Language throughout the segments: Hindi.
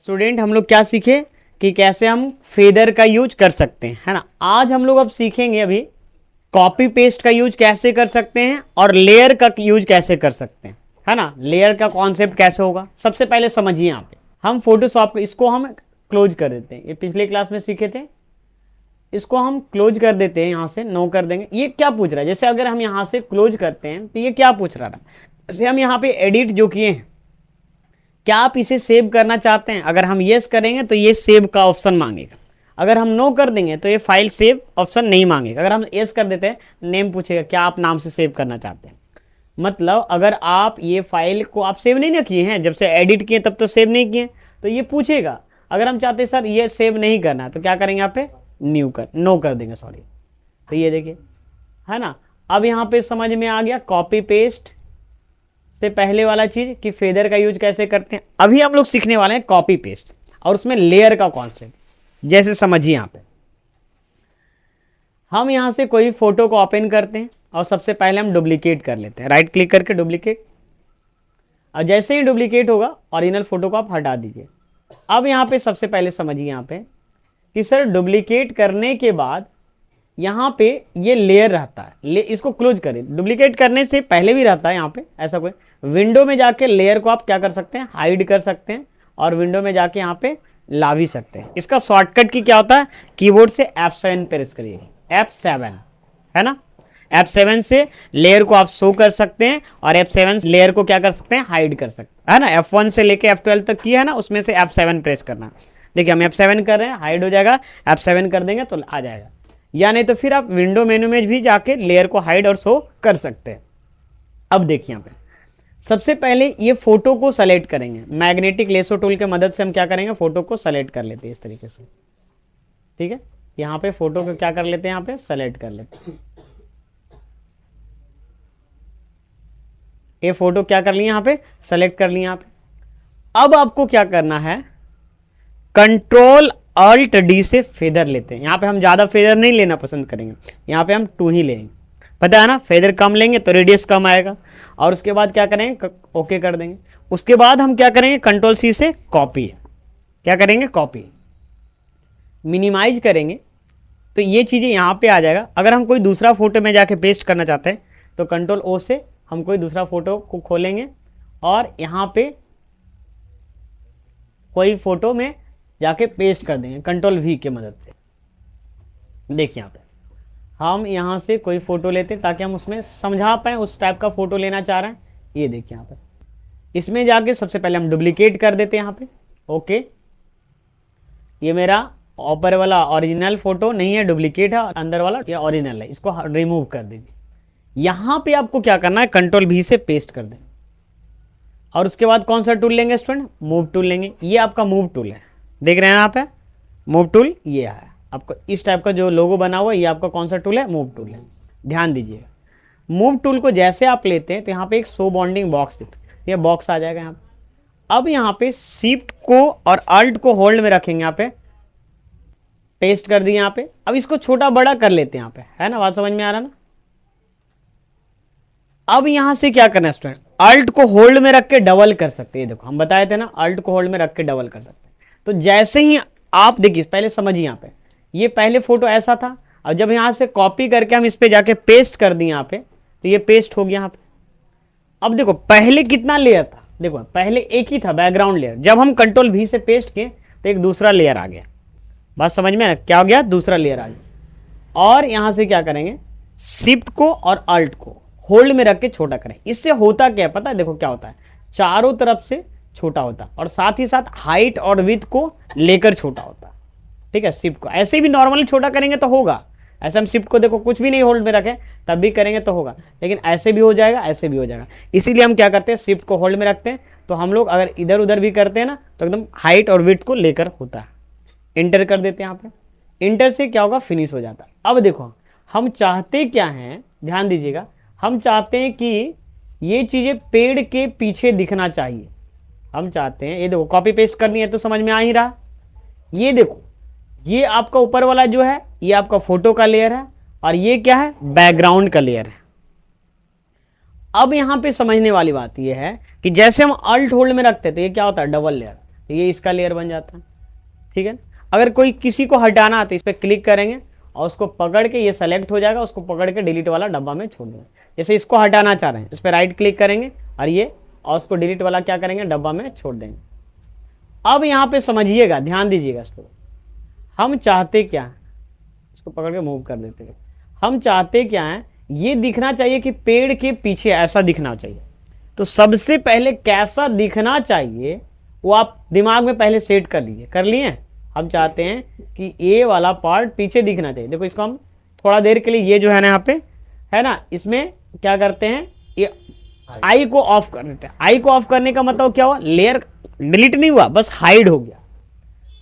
स्टूडेंट हम लोग क्या सीखे कि कैसे हम फेदर का यूज कर सकते हैं, है ना। आज हम लोग अब सीखेंगे अभी कॉपी पेस्ट का यूज कैसे कर सकते हैं और लेयर का यूज कैसे कर सकते हैं, है ना। लेयर का कॉन्सेप्ट कैसे होगा सबसे पहले समझिए। यहाँ पे हम फोटोशॉप इसको हम क्लोज कर देते हैं, ये पिछले क्लास में सीखे थे, इसको हम क्लोज कर देते हैं, यहाँ से नो कर देंगे। ये क्या पूछ रहा है, जैसे अगर हम यहाँ से क्लोज करते हैं तो ये क्या पूछ रहा था, जैसे हम यहाँ पे एडिट जो किए हैं, क्या आप इसे सेव करना चाहते हैं। अगर हम येस करेंगे तो ये सेव का ऑप्शन मांगेगा, अगर हम नो कर देंगे तो ये फाइल सेव ऑप्शन नहीं मांगेगा। अगर हम येस कर देते हैं नेम पूछेगा क्या आप नाम से सेव करना चाहते हैं। मतलब अगर आप ये फाइल को आप सेव नहीं ना किए हैं, जब से एडिट किए तब तो सेव नहीं किए, तो ये पूछेगा। अगर हम चाहते हैं सर ये सेव नहीं करना है तो क्या करेंगे, यहाँ पे नो कर देंगे, सॉरी। तो ये देखिए, है ना। अब यहाँ पे समझ में आ गया कॉपी पेस्ट से पहले वाला चीज कि फेदर का यूज कैसे करते हैं। अभी हम लोग सीखने वाले हैं कॉपी पेस्ट और उसमें लेयर का कॉन्सेप्ट। जैसे समझिए, यहाँ पे हम यहाँ से कोई फोटो को ओपन करते हैं और सबसे पहले हम डुप्लीकेट कर लेते हैं, राइट क्लिक करके डुप्लीकेट। और जैसे ही डुप्लीकेट होगा ओरिजिनल फोटो को आप हटा दीजिए। अब यहाँ पे सबसे पहले समझिए यहाँ पे कि सर डुप्लीकेट करने के बाद यहाँ पे ये लेयर रहता है, इसको क्लोज करें। डुप्लीकेट करने से पहले भी रहता है यहाँ पे, ऐसा कोई विंडो में जाके लेयर को आप क्या कर सकते हैं, हाइड कर सकते हैं, और विंडो में जाके यहाँ पे ला भी सकते हैं। इसका शॉर्टकट की क्या होता है, कीबोर्ड से F7 प्रेस करिए, F7, है ना। F7 से लेयर को आप शो कर सकते हैं और F7 लेयर को क्या कर सकते हैं, हाइड कर सकते हैं, है ना। F1 से लेके F12 तक किया है ना, उसमें से F7 प्रेस करना। देखिए हम F7 कर रहे हैं, हाइड हो जाएगा, F7 कर देंगे तो आ जाएगा। या नहीं तो फिर आप विंडो मेनू में भी जाके लेयर को हाइड और शो कर सकते हैं। अब देखिए यहाँ पे सबसे पहले ये फोटो को सेलेक्ट करेंगे, मैग्नेटिक लेसो टूल के मदद से हम क्या करेंगे, फोटो को सेलेक्ट कर लेते हैं इस तरीके से, ठीक है। यहाँ पे फोटो को क्या कर लेते हैं, यहाँ पे सेलेक्ट कर लेते हैं। ये फोटो क्या कर लिए, यहाँ पे सेलेक्ट कर लिए। यहाँ पे अब आपको क्या करना है, कंट्रोल अल्ट डी से फेदर लेते हैं। यहाँ पे हम ज्यादा फेदर नहीं लेना पसंद करेंगे, यहाँ पे हम 2 ही लेंगे, पता है ना। फेदर कम लेंगे तो रेडियस कम आएगा। और उसके बाद क्या करेंगे, ओके कर देंगे। उसके बाद हम क्या करेंगे, कंट्रोल सी से कॉपी, क्या करेंगे, कॉपी। मिनिमाइज करेंगे तो ये चीजें यहाँ पे आ जाएगा। अगर हम कोई दूसरा फोटो में जाके पेस्ट करना चाहते हैं तो कंट्रोल ओ से हम कोई दूसरा फोटो को खोलेंगे और यहाँ पे कोई फोटो में जाके पेस्ट कर देंगे कंट्रोल वी के मदद से। देखिए यहाँ पे हम यहाँ से कोई फोटो लेते हैं ताकि हम उसमें समझा पाए उस टाइप का फोटो लेना चाह रहे हैं। ये देखिए यहाँ पे इसमें जाके सबसे पहले हम डुप्लीकेट कर देते हैं यहाँ पे, ओके। ये मेरा ऊपर वाला ओरिजिनल फोटो नहीं है, डुप्लीकेट है, अंदर वाला ये ओरिजिनल है, इसको रिमूव कर दीजिए। यहाँ पे आपको क्या करना है, कंट्रोल भी से पेस्ट कर दें। और उसके बाद कौन सा टूल लेंगे स्टूडेंट, मूव टूल लेंगे। ये आपका मूव टूल है, देख रहे हैं यहाँ पे मूव टूल, ये है आपको इस टाइप का जो लोगो बना हुआ है, ये आपका कौन सा टूल है, मूव टूल है। ध्यान दीजिएगा, मूव टूल को जैसे आप लेते हैं तो यहाँ पे एक शो बॉन्डिंग बॉक्स दिखता है, ये बॉक्स आ जाएगा यहाँ पे। अब यहाँ पे शिफ्ट को और अल्ट को होल्ड में रखेंगे, यहाँ पे पेस्ट कर दिए यहाँ पे। अब इसको छोटा बड़ा कर लेते हैं यहाँ पे, है ना, बात समझ में आ रहा ना। अब यहाँ से क्या करना है स्टूडेंट, अल्ट को होल्ड में रख के डबल कर सकते हैं। देखो हम बताए थे ना, अल्ट को होल्ड में रख के डबल कर सकते हैं। तो जैसे ही आप देखिए, पहले समझिए यहाँ पे ये पहले फोटो ऐसा था, और जब यहाँ से कॉपी करके हम इस पे जाके पेस्ट कर दिए यहाँ पे तो ये पेस्ट हो गया यहाँ पे। अब देखो पहले कितना लेयर था, देखो पहले एक ही था बैकग्राउंड लेयर, जब हम कंट्रोल भी से पेस्ट किए तो एक दूसरा लेयर आ गया। बात समझ में क्या हो गया, दूसरा लेयर आ गया। और यहाँ से क्या करेंगे, शिफ्ट को और अल्ट को होल्ड में रख के छोटा करें। इससे होता क्या है पता है, देखो क्या होता है, चारों तरफ से छोटा होता है और साथ ही साथ हाइट और विड्थ को लेकर छोटा होता है, ठीक है। शिफ्ट को ऐसे भी नॉर्मली छोटा करेंगे तो होगा, ऐसे हम शिफ्ट को देखो कुछ भी नहीं होल्ड में रखें तब भी करेंगे तो होगा, लेकिन ऐसे भी हो जाएगा, ऐसे भी हो जाएगा। इसीलिए हम क्या करते हैं, शिफ्ट को होल्ड में रखते हैं। तो हम लोग अगर इधर उधर भी करते हैं ना तो एकदम हाइट और विड्थ को लेकर होता है। इंटर कर देते हैं यहाँ पे, इंटर से क्या होगा, फिनिश हो जाता है। अब देखो हम चाहते क्या हैं, ध्यान दीजिएगा, हम चाहते हैं कि ये चीजें पेड़ के पीछे दिखना चाहिए। हम चाहते हैं, ये देखो कॉपी पेस्ट करनी है तो समझ में आ ही रहा। ये देखो ये आपका ऊपर वाला जो है ये आपका फोटो का लेयर है और ये क्या है, बैकग्राउंड का लेयर है। अब यहां पे समझने वाली बात ये है कि जैसे हम अल्ट होल्ड में रखते हैं तो ये क्या होता है, डबल लेयर। तो ये इसका लेयर बन जाता है, ठीक है। अगर कोई किसी को हटाना है तो इस पर क्लिक करेंगे और उसको पकड़ के ये सेलेक्ट हो जाएगा, उसको पकड़ के डिलीट वाला डब्बा में छोड़ देंगे। जैसे इसको हटाना चाह रहे हैं, इस पर राइट क्लिक करेंगे और ये, और उसको डिलीट वाला क्या करेंगे, डब्बा में छोड़ देंगे। अब यहाँ पे समझिएगा, ध्यान दीजिएगा इस पर। हम चाहते क्या है, इसको पकड़ के मूव कर देते हैं। हम चाहते क्या है, ये दिखना चाहिए कि पेड़ के पीछे ऐसा दिखना चाहिए। तो सबसे पहले कैसा दिखना चाहिए वो आप दिमाग में पहले सेट कर लीजिए। कर लिए? हम चाहते हैं कि ये वाला पार्ट पीछे दिखना चाहिए। देखो इसको हम थोड़ा देर के लिए ये जो है ना यहाँ पे है ना, इसमें क्या करते हैं, ये आई को ऑफ कर देते हैं। आई को ऑफ करने का मतलब क्या हुआ, लेयर डिलीट नहीं हुआ, बस हाइड हो गया।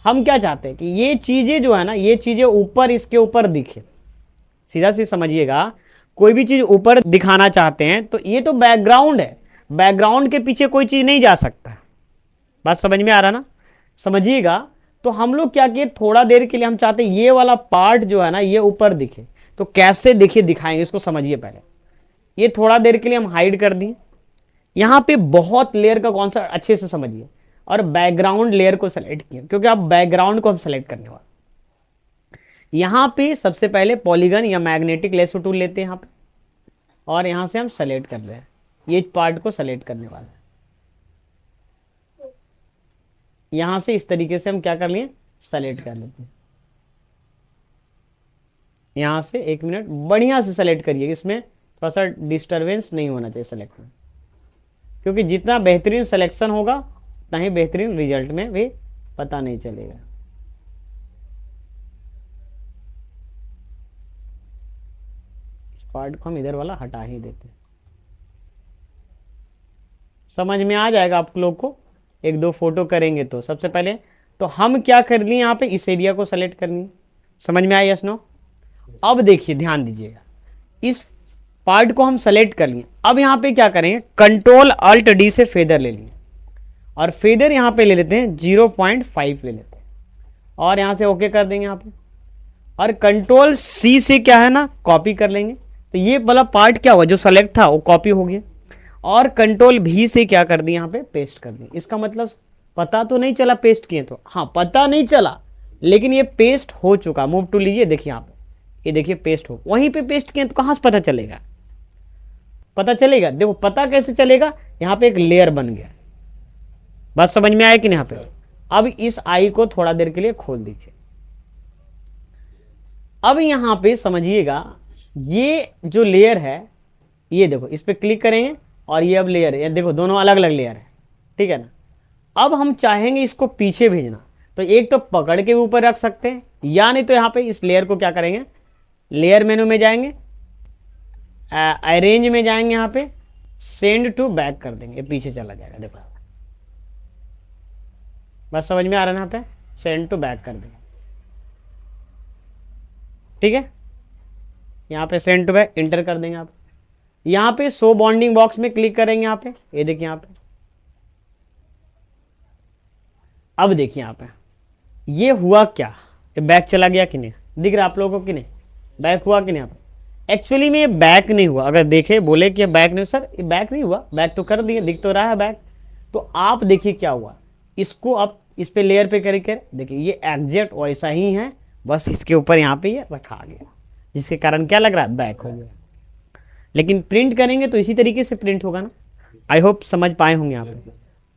हम क्या चाहते हैं कि ये चीजें जो है ना, ये चीजें ऊपर, इसके ऊपर दिखे। सीधा सी समझिएगा, कोई भी चीज ऊपर दिखाना चाहते हैं तो ये तो बैकग्राउंड है, बैकग्राउंड के पीछे कोई चीज नहीं जा सकता। बात समझ में आ रहा ना, समझिएगा। तो हम लोग क्या किए, थोड़ा देर के लिए हम चाहते हैं ये वाला पार्ट जो है ना ये ऊपर दिखे। तो कैसे देखिए दिखाएंगे, इसको समझिए पहले। ये थोड़ा देर के लिए हम हाइड कर दिए। यहां पे बहुत लेयर का कॉन्सेप्ट अच्छे से समझिए, और बैकग्राउंड लेयर को सेलेक्ट किया, क्योंकि आप बैकग्राउंड को हम सेलेक्ट करने वाले। यहां पे सबसे पहले पॉलीगन या मैग्नेटिक लेसो टूल लेते हैं यहां पे, और यहां से हम सेलेक्ट कर रहे हैं, ये पार्ट को सेलेक्ट करने वाले हैं। यहां से इस तरीके से हम क्या कर लिए, सेलेक्ट कर लेते हैं। यहां से 1 मिनट बढ़िया से सेलेक्ट करिए, इसमें थोड़ा सा डिस्टरबेंस नहीं होना चाहिए सेलेक्ट में, क्योंकि जितना बेहतरीन सिलेक्शन होगा उतना ही बेहतरीन रिजल्ट में भी पता नहीं चलेगा। इस पार्ट को हम इधर वाला हटा ही देते हैं। समझ में आ जाएगा आप लोग को, 1-2 फोटो करेंगे तो। सबसे पहले तो हम क्या कर लिए, यहाँ पे इस एरिया को सेलेक्ट करनी है। समझ में आया, यस नो? अब देखिए ध्यान दीजिएगा, इस पार्ट को हम सेलेक्ट कर लिए। अब यहाँ पे क्या करेंगे, कंट्रोल अल्ट डी से फेदर ले लिए, और फेदर यहाँ पे ले लेते हैं 0.5 ले लेते हैं, और यहाँ से ओके कर देंगे यहाँ पे। और कंट्रोल सी से क्या है ना, कॉपी कर लेंगे। तो ये वाला पार्ट क्या हुआ, जो सेलेक्ट था वो कॉपी हो गया। और कंट्रोल भी से क्या कर दिए, यहाँ पे पेस्ट कर दिए। इसका मतलब पता तो नहीं चला पेस्ट किए तो, हाँ पता नहीं चला, लेकिन ये पेस्ट हो चुका। मूव टू लीजिए, देखिए यहाँ पे, ये देखिए पेस्ट हो, वहीं पे पेस्ट किए तो कहाँ से पता चलेगा, पता चलेगा। देखो पता कैसे चलेगा, यहाँ पे एक लेयर बन गया। बात समझ में आया कि नहीं? यहाँ पे अब इस आई को थोड़ा देर के लिए खोल दीजिए। अब यहाँ पे समझिएगा, ये जो लेयर है, ये देखो इस पे क्लिक करेंगे और ये अब लेयर है, देखो दोनों अलग अलग लेयर है, ठीक है ना। अब हम चाहेंगे इसको पीछे भेजना, तो एक तो पकड़ के ऊपर रख सकते हैं, या नहीं तो यहाँ पे इस लेयर को क्या करेंगे, लेयर मेनू में जाएंगे, अरेंज में जाएंगे, यहाँ पे सेंड टू बैक कर देंगे, पीछे चला जाएगा। देखो बस समझ में आ रहा है, यहाँ पे सेंड टू बैक कर देंगे, ठीक है। यहाँ पे सेंड टू बैक इंटर कर देंगे आप। यहाँ पे शो बॉन्डिंग बॉक्स में क्लिक करेंगे, यहाँ पे ये देखिए यहाँ पे। अब देखिए यहाँ पे ये हुआ क्या, ये बैक चला गया कि नहीं, दिख रहा आप लोगों को कि नहीं, बैक हुआ कि नहीं? यहाँ पे एक्चुअली में ये बैक नहीं हुआ। अगर देखे बोले कि बैक नहीं, सर ये बैक नहीं हुआ, बैक तो कर दिए, दिख तो रहा है बैक। तो आप देखिए क्या हुआ, इसको आप इस पे लेयर पे करके देखिए, ये एग्जैक्ट वैसा ही है, बस इसके ऊपर यहाँ पे ये रखा गया, जिसके कारण क्या लग रहा है, बैक हो गया। लेकिन प्रिंट करेंगे तो इसी तरीके से प्रिंट होगा ना। आई होप समझ पाए होंगे यहाँ पे।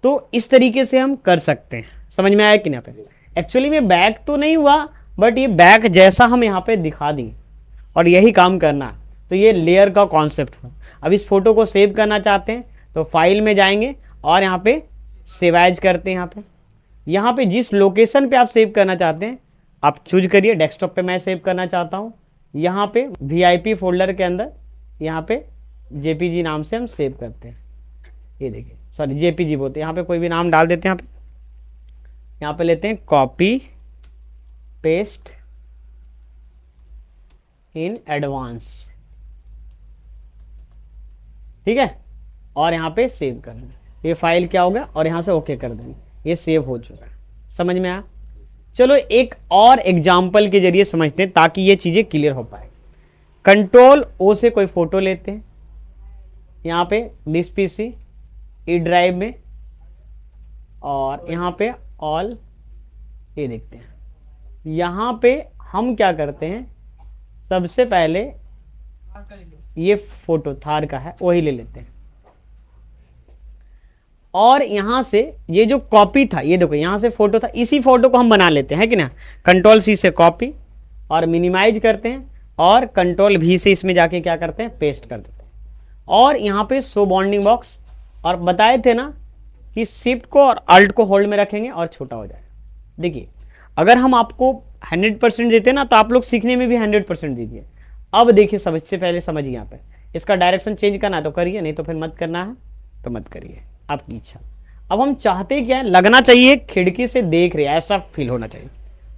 तो इस तरीके से हम कर सकते हैं। समझ में आया कि नहीं? यहाँ पे एक्चुअली में बैक तो नहीं हुआ, बट ये बैक जैसा हम यहाँ पे दिखा दिए, और यही काम करना है। तो ये लेयर का कॉन्सेप्ट हुआ। अब इस फोटो को सेव करना चाहते हैं तो फाइल में जाएंगे और यहाँ पे सेव एज करते हैं। यहाँ पे जिस लोकेशन पे आप सेव करना चाहते हैं आप चूज करिए। डेस्कटॉप पे मैं सेव करना चाहता हूँ, यहाँ पे VIP फोल्डर के अंदर यहाँ पे JPG नाम से हम सेव करते हैं। ये देखिए, सॉरी JPG बोलते हैं, यहाँ पे कोई भी नाम डाल देते हैं। यहाँ पे लेते हैं कॉपी पेस्ट इन एडवांस, ठीक है, और यहाँ पे सेव कर देंगे। ये फाइल क्या होगा, और यहाँ से ओके कर देंगे, ये सेव हो चुका है। समझ में आया? चलो एक और एग्जाम्पल के जरिए समझते हैं ताकि ये चीजें क्लियर हो पाए। कंट्रोल O से कोई फोटो लेते हैं, यहाँ पे दिस PC ई ड्राइव में, और यहाँ पे ऑल, ये देखते हैं। यहाँ पे हम क्या करते हैं, सबसे पहले ये फोटो थार का है वही ले लेते हैं, और यहां से ये जो कॉपी था, ये देखो यहां से फोटो था, इसी फोटो को हम बना लेते हैं कि ना, कंट्रोल सी से कॉपी और मिनिमाइज करते हैं, और कंट्रोल भी से इसमें जाके क्या करते हैं, पेस्ट कर देते हैं। और यहाँ पे शो बाउंडिंग बॉक्स, और बताए थे ना कि शिफ्ट को और अल्ट को होल्ड में रखेंगे और छोटा हो जाएगा। देखिए अगर हम आपको 100% देते ना तो आप लोग सीखने में भी 100% दीजिए। अब देखिए सबसे पहले समझिए, यहाँ पे इसका डायरेक्शन चेंज करना है तो करिए, नहीं तो फिर मत करना है तो मत करिए, आपकी इच्छा। अब हम चाहते क्या है, लगना चाहिए खिड़की से देख रहे, ऐसा फील होना चाहिए।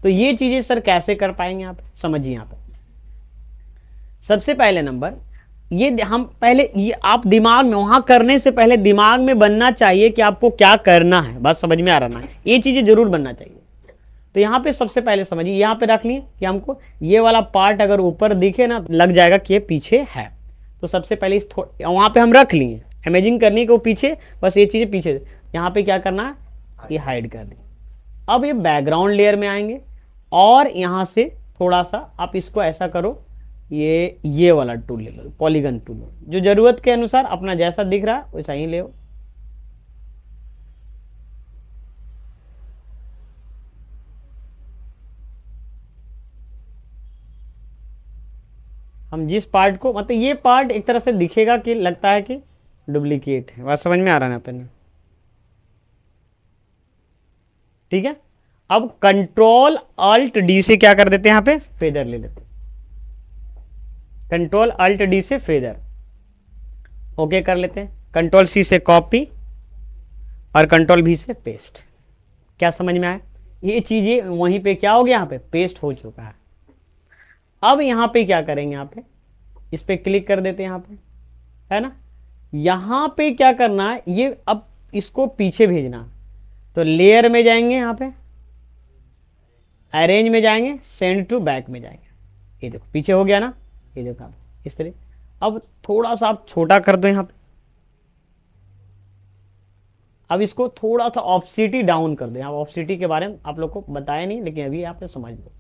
तो ये चीजें सर कैसे कर पाएंगे आप, समझिए। यहाँ पे सबसे पहले नंबर, ये हम पहले, ये आप दिमाग में, वहां करने से पहले दिमाग में बनना चाहिए कि आपको क्या करना है, बस समझ में आ रहा ना, ये चीजें जरूर बनना चाहिए। तो यहाँ पे सबसे पहले समझिए, यहाँ पे रख लिए कि हमको ये वाला पार्ट अगर ऊपर दिखे ना, लग जाएगा कि ये पीछे है। तो सबसे पहले इस वहां पे हम रख लिए, इमेजिन करनी कि वो पीछे, बस ये चीजें पीछे। यहाँ पे क्या करना है, ये हाइड कर दी। अब ये बैकग्राउंड लेयर में आएंगे, और यहाँ से थोड़ा सा आप इसको ऐसा करो, ये वाला टूल ले लो, पॉलीगन टूल, जो जरूरत के अनुसार अपना जैसा दिख रहा है वैसा ही ले। हम जिस पार्ट को, मतलब ये पार्ट एक तरह से दिखेगा कि लगता है कि डुप्लीकेट है, बात समझ में आ रहा है ना अपने, ठीक है। अब कंट्रोल अल्ट डी से क्या कर देते हैं, यहाँ पे फेदर ले लेते हैं, कंट्रोल अल्ट डी से फेदर, ओके कर लेते हैं। कंट्रोल सी से कॉपी और कंट्रोल भी से पेस्ट। क्या समझ में आया, ये चीजें वहीं पे क्या हो गया, यहाँ पे पेस्ट हो चुका है। अब यहाँ पे क्या करेंगे, यहाँ पे इस पे क्लिक कर देते हैं, यहाँ पे है ना। यहाँ पे क्या करना है, ये अब इसको पीछे भेजना, तो लेयर में जाएंगे, यहाँ पे अरेंज में जाएंगे, सेंड टू बैक में जाएंगे, ये देखो पीछे हो गया ना, ये देखो आप इस तरह। अब थोड़ा सा आप छोटा कर दो यहाँ पे, अब इसको थोड़ा सा ऑप्सिटी डाउन कर दो। यहाँ ऑप्सिटी के बारे में आप लोग को बताया नहीं, लेकिन अभी यहाँ पे समझ लो।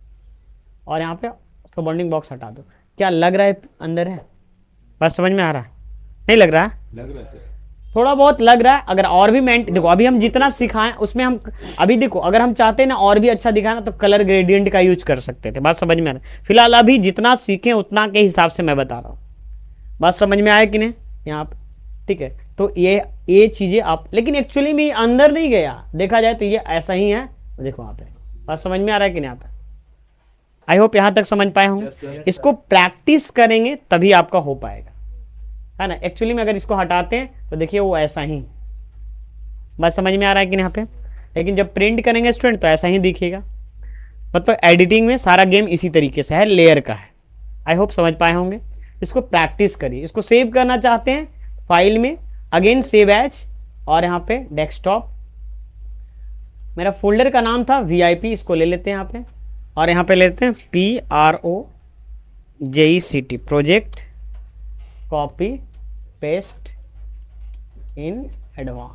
और यहाँ पे तो बाउंडिंग बॉक्स हटा दो। क्या लग रहा है अंदर है, बस समझ में आ रहा है, नहीं लग रहा है, लग रहा है थोड़ा बहुत लग रहा है। अगर और भी देखो अभी हम जितना सिखाएं उसमें हम अभी देखो, अगर हम चाहते हैं ना और भी अच्छा दिखाना तो कलर ग्रेडियंट का यूज कर सकते थे, बात समझ में आ रहा है। फिलहाल अभी जितना सीखें उतना के हिसाब से मैं बता रहा हूँ, बात समझ में आया कि नहीं यहाँ पे, ठीक है। तो ये चीजें आप, लेकिन एक्चुअली में अंदर नहीं गया, देखा जाए तो ये ऐसा ही है, देखो यहाँ पे, बात समझ में आ रहा है कि नहीं यहाँ पे। आई होप यहां तक समझ पाए होंगे। इसको प्रैक्टिस करेंगे तभी आपका हो पाएगा, है ना। एक्चुअली में अगर इसको हटाते हैं तो देखिए वो ऐसा ही, बात समझ में आ रहा है कि यहाँ पे। लेकिन जब प्रिंट करेंगे स्टूडेंट तो ऐसा ही दिखेगा। मतलब एडिटिंग में सारा गेम इसी तरीके से है, लेयर का है। आई होप समझ पाए होंगे। इसको प्रैक्टिस करिए। इसको सेव करना चाहते हैं फाइल में, अगेन सेव एज, और यहाँ पे डेस्कटॉप, मेरा फोल्डर का नाम था VIP, इसको ले लेते हैं यहाँ पे, और यहाँ पे लेते हैं PROJECT project, copy paste in advance.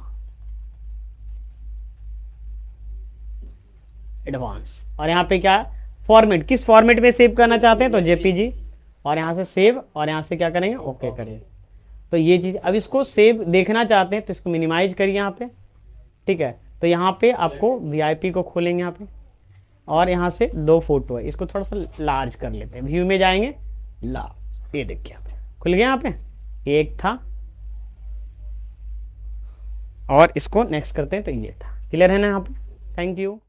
और यहाँ पे क्या फॉर्मेट, किस फॉर्मेट में सेव करना चाहते हैं तो JPG, और यहाँ से सेव, और यहाँ से क्या करेंगे ओके करिए। तो ये चीज, अब इसको सेव देखना चाहते हैं तो इसको मिनिमाइज करिए यहाँ पे, ठीक है। तो यहाँ पे आपको VIP को खोलेंगे यहाँ पे, और यहाँ से 2 फोटो है, इसको थोड़ा सा लार्ज कर लेते हैं। व्यू में जाएंगे, लार्ज, ये देखिए यहाँ पे खुल गया। यहाँ पे एक था, और इसको नेक्स्ट करते हैं तो ये था। क्लियर है ना यहाँ पे। Thank you.